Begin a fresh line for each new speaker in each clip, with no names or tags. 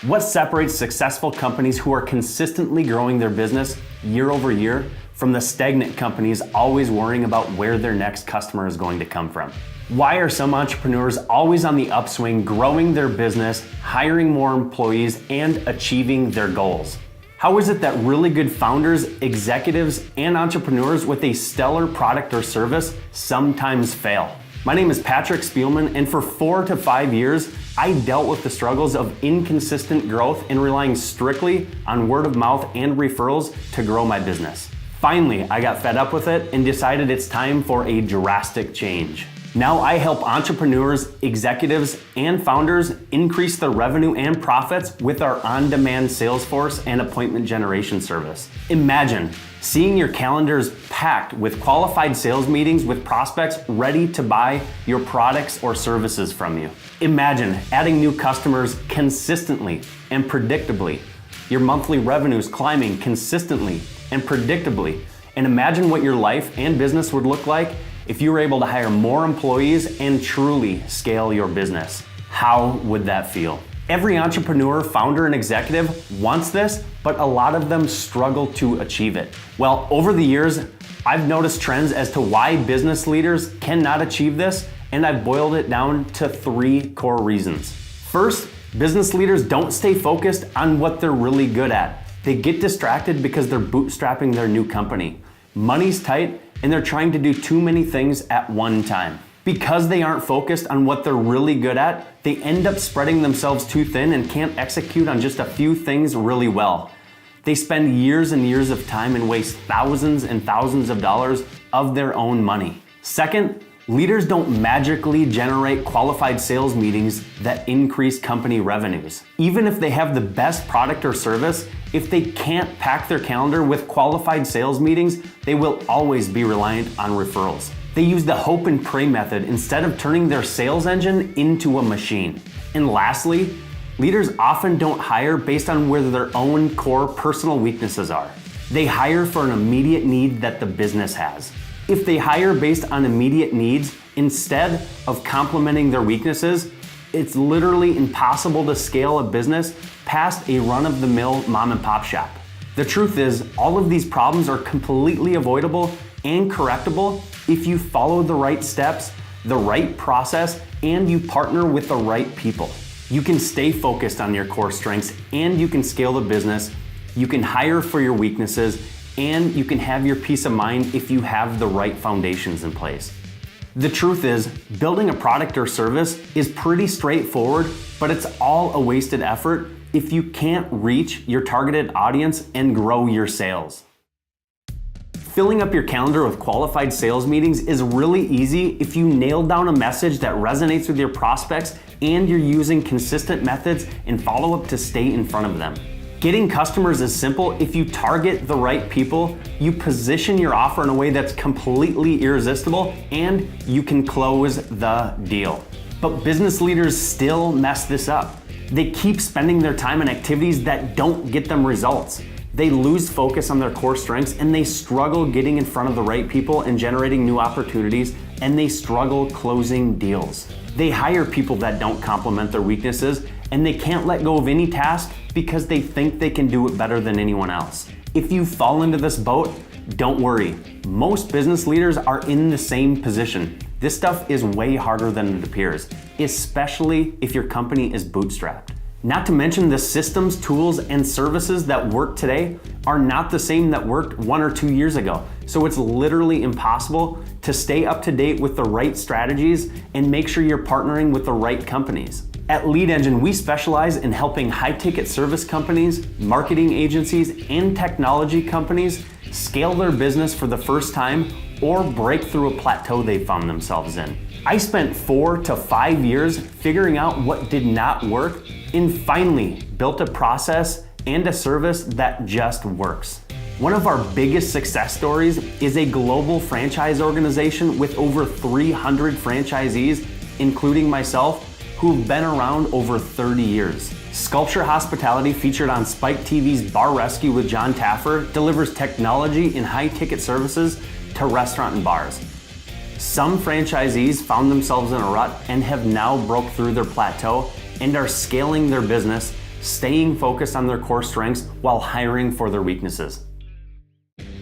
What separates successful companies who are consistently growing their business year over year from the stagnant companies always worrying about where their next customer is going to come from? Why are some entrepreneurs always on the upswing, growing their business, hiring more employees, and achieving their goals? How is it that really good founders, executives, and entrepreneurs with a stellar product or service sometimes fail? My name is Patrick Spielman, and for 4 to 5 years, I dealt with the struggles of inconsistent growth and relying strictly on word of mouth and referrals to grow my business. Finally, I got fed up with it and decided it's time for a drastic change. Now I help entrepreneurs, executives, and founders increase their revenue and profits with our on-demand Salesforce and appointment generation service. Imagine seeing your calendars packed with qualified sales meetings with prospects ready to buy your products or services from you. Imagine adding new customers consistently and predictably. Your monthly revenues climbing consistently and predictably. And imagine what your life and business would look like if you were able to hire more employees and truly scale your business. How would that feel? Every entrepreneur, founder, and executive wants this, but a lot of them struggle to achieve it. Well, over the years, I've noticed trends as to why business leaders cannot achieve this, and I've boiled it down to 3 core reasons. First, business leaders don't stay focused on what they're really good at. They get distracted because they're bootstrapping their new company. Money's tight, and they're trying to do too many things at one time. Because they aren't focused on what they're really good at, they end up spreading themselves too thin and can't execute on just a few things really well. They spend years and years of time and waste thousands and thousands of dollars of their own money. Second, leaders don't magically generate qualified sales meetings that increase company revenues. Even if they have the best product or service, if they can't pack their calendar with qualified sales meetings, they will always be reliant on referrals. They use the hope and pray method instead of turning their sales engine into a machine. And lastly, leaders often don't hire based on where their own core personal weaknesses are. They hire for an immediate need that the business has. If they hire based on immediate needs instead of complementing their weaknesses, it's literally impossible to scale a business past a run-of-the-mill mom and pop shop. The truth is, all of these problems are completely avoidable and correctable if you follow the right steps, the right process, and you partner with the right people. You can stay focused on your core strengths and you can scale the business. You can hire for your weaknesses and you can have your peace of mind if you have the right foundations in place. The truth is, building a product or service is pretty straightforward, but it's all a wasted effort if you can't reach your targeted audience and grow your sales. Filling up your calendar with qualified sales meetings is really easy if you nail down a message that resonates with your prospects and you're using consistent methods and follow-up to stay in front of them. Getting customers is simple if you target the right people, you position your offer in a way that's completely irresistible, and you can close the deal. But business leaders still mess this up. They keep spending their time on activities that don't get them results. They lose focus on their core strengths and they struggle getting in front of the right people and generating new opportunities, and they struggle closing deals. They hire people that don't complement their weaknesses, and they can't let go of any task because they think they can do it better than anyone else. If you fall into this boat, don't worry. Most business leaders are in the same position. This stuff is way harder than it appears, especially if your company is bootstrapped. Not to mention the systems, tools, and services that work today are not the same that worked 1 or 2 years ago. So it's literally impossible to stay up to date with the right strategies and make sure you're partnering with the right companies. At Lead Engine, we specialize in helping high-ticket service companies, marketing agencies, and technology companies scale their business for the first time or break through a plateau they found themselves in. I spent 4 to 5 years figuring out what did not work and finally built a process and a service that just works. One of our biggest success stories is a global franchise organization with over 300 franchisees, including myself, who've been around over 30 years. Sculpture Hospitality, featured on Spike TV's Bar Rescue with John Taffer, delivers technology and high-ticket services to restaurant and bars. Some franchisees found themselves in a rut and have now broke through their plateau and are scaling their business, staying focused on their core strengths while hiring for their weaknesses.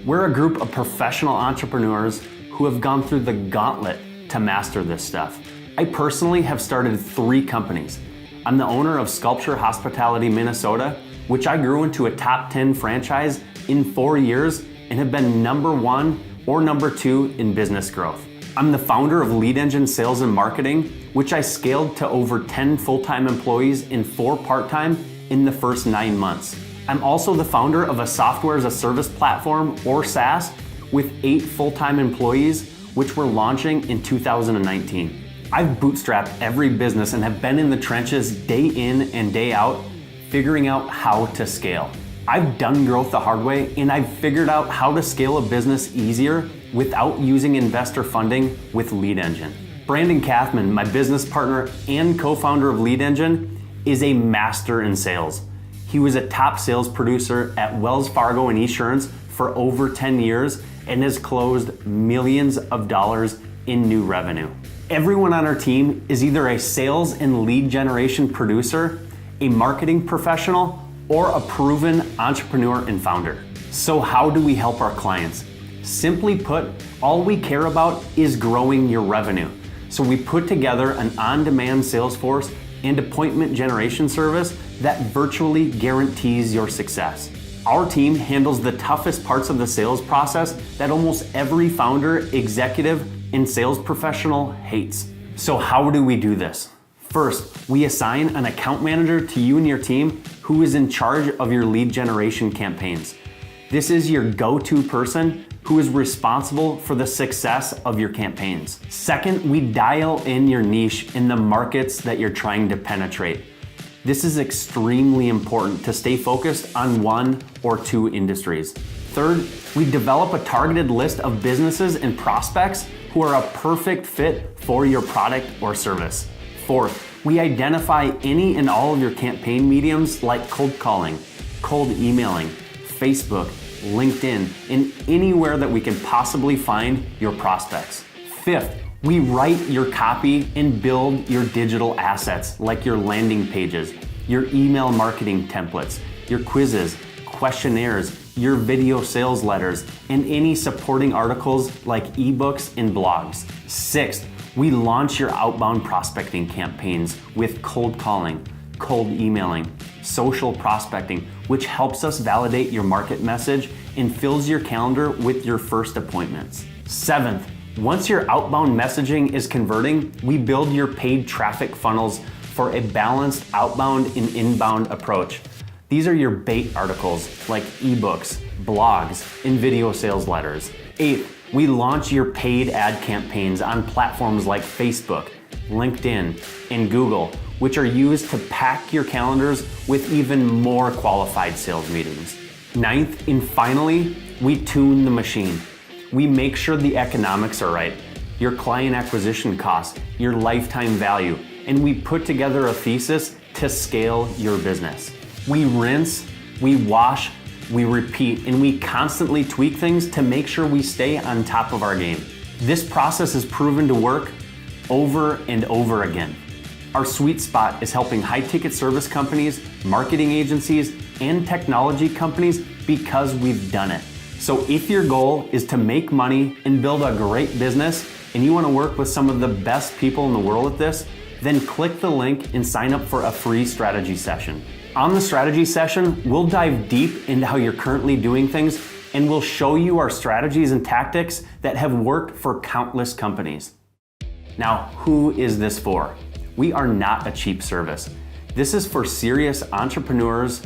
We're a group of professional entrepreneurs who have gone through the gauntlet to master this stuff. I personally have started 3 companies. I'm the owner of Sculpture Hospitality Minnesota, which I grew into a top 10 franchise in 4 years and have been number 1 or number 2 in business growth. I'm the founder of Lead Engine Sales and Marketing, which I scaled to over 10 full-time employees and 4 part-time in the first 9 months. I'm also the founder of a software as a service platform, or SaaS, with 8 full-time employees, which we're launching in 2019. I've bootstrapped every business and have been in the trenches day in and day out, figuring out how to scale. I've done growth the hard way, and I've figured out how to scale a business easier without using investor funding with Lead Engine. Brandon Kathman, my business partner and co-founder of Lead Engine, is a master in sales. He was a top sales producer at Wells Fargo and Esurance for over 10 years and has closed millions of dollars in new revenue. Everyone on our team is either a sales and lead generation producer, a marketing professional, or a proven entrepreneur and founder. So how do we help our clients? Simply put, all we care about is growing your revenue. So we put together an on-demand sales force and appointment generation service that virtually guarantees your success. Our team handles the toughest parts of the sales process that almost every founder, executive, and sales professional hates. So how do we do this? First, we assign an account manager to you and your team who is in charge of your lead generation campaigns. This is your go-to person who is responsible for the success of your campaigns. Second, we dial in your niche in the markets that you're trying to penetrate. This is extremely important to stay focused on 1 or 2 industries. Third, we develop a targeted list of businesses and prospects who are a perfect fit for your product or service. Fourth, we identify any and all of your campaign mediums like cold calling, cold emailing, Facebook, LinkedIn, and anywhere that we can possibly find your prospects. Fifth, we write your copy and build your digital assets like your landing pages, your email marketing templates, your quizzes, questionnaires, your video sales letters, and any supporting articles like ebooks and blogs. Sixth, we launch your outbound prospecting campaigns with cold calling, cold emailing, social prospecting, which helps us validate your market message and fills your calendar with your first appointments. Seventh, once your outbound messaging is converting, we build your paid traffic funnels for a balanced outbound and inbound approach. These are your bait articles like ebooks, blogs, and video sales letters. Eighth, we launch your paid ad campaigns on platforms like Facebook, LinkedIn, and Google, which are used to pack your calendars with even more qualified sales meetings. Ninth, and finally, we tune the machine. We make sure the economics are right, your client acquisition costs, your lifetime value, and we put together a thesis to scale your business. We rinse, we wash, we repeat, and we constantly tweak things to make sure we stay on top of our game. This process is proven to work over and over again. Our sweet spot is helping high-ticket service companies, marketing agencies, and technology companies because we've done it. So if your goal is to make money and build a great business, and you want to work with some of the best people in the world at this, then click the link and sign up for a free strategy session. On the strategy session, we'll dive deep into how you're currently doing things, and we'll show you our strategies and tactics that have worked for countless companies. Now, who is this for? We are not a cheap service. This is for serious entrepreneurs,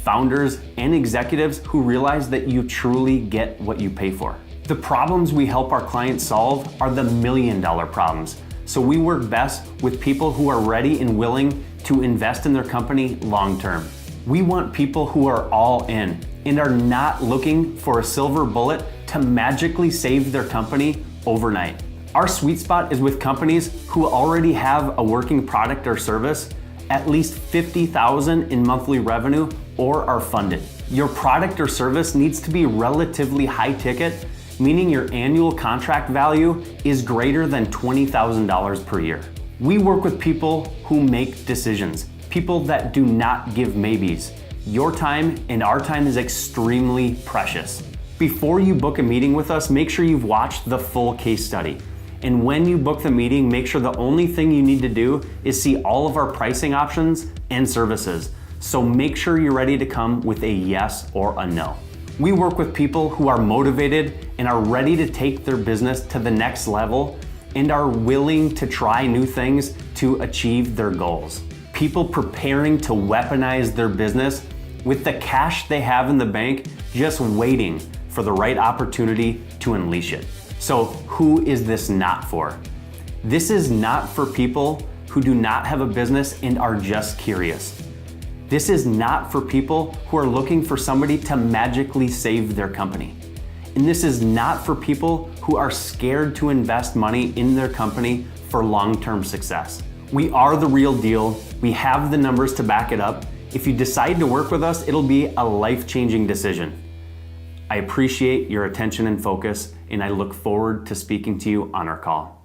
founders, and executives who realize that you truly get what you pay for. The problems we help our clients solve are the million-dollar problems. So we work best with people who are ready and willing to invest in their company long-term. We want people who are all in and are not looking for a silver bullet to magically save their company overnight. Our sweet spot is with companies who already have a working product or service, at least $50,000 in monthly revenue, or are funded. Your product or service needs to be relatively high ticket, meaning your annual contract value is greater than $20,000 per year. We work with people who make decisions, people that do not give maybes. Your time and our time is extremely precious. Before you book a meeting with us, make sure you've watched the full case study. And when you book the meeting, make sure the only thing you need to do is see all of our pricing options and services. So make sure you're ready to come with a yes or a no. We work with people who are motivated and are ready to take their business to the next level and are willing to try new things to achieve their goals. People preparing to weaponize their business with the cash they have in the bank, just waiting for the right opportunity to unleash it. So who is this not for? This is not for people who do not have a business and are just curious. This is not for people who are looking for somebody to magically save their company. And this is not for people who are scared to invest money in their company for long-term success. We are the real deal. We have the numbers to back it up. If you decide to work with us, it'll be a life-changing decision. I appreciate your attention and focus, and I look forward to speaking to you on our call.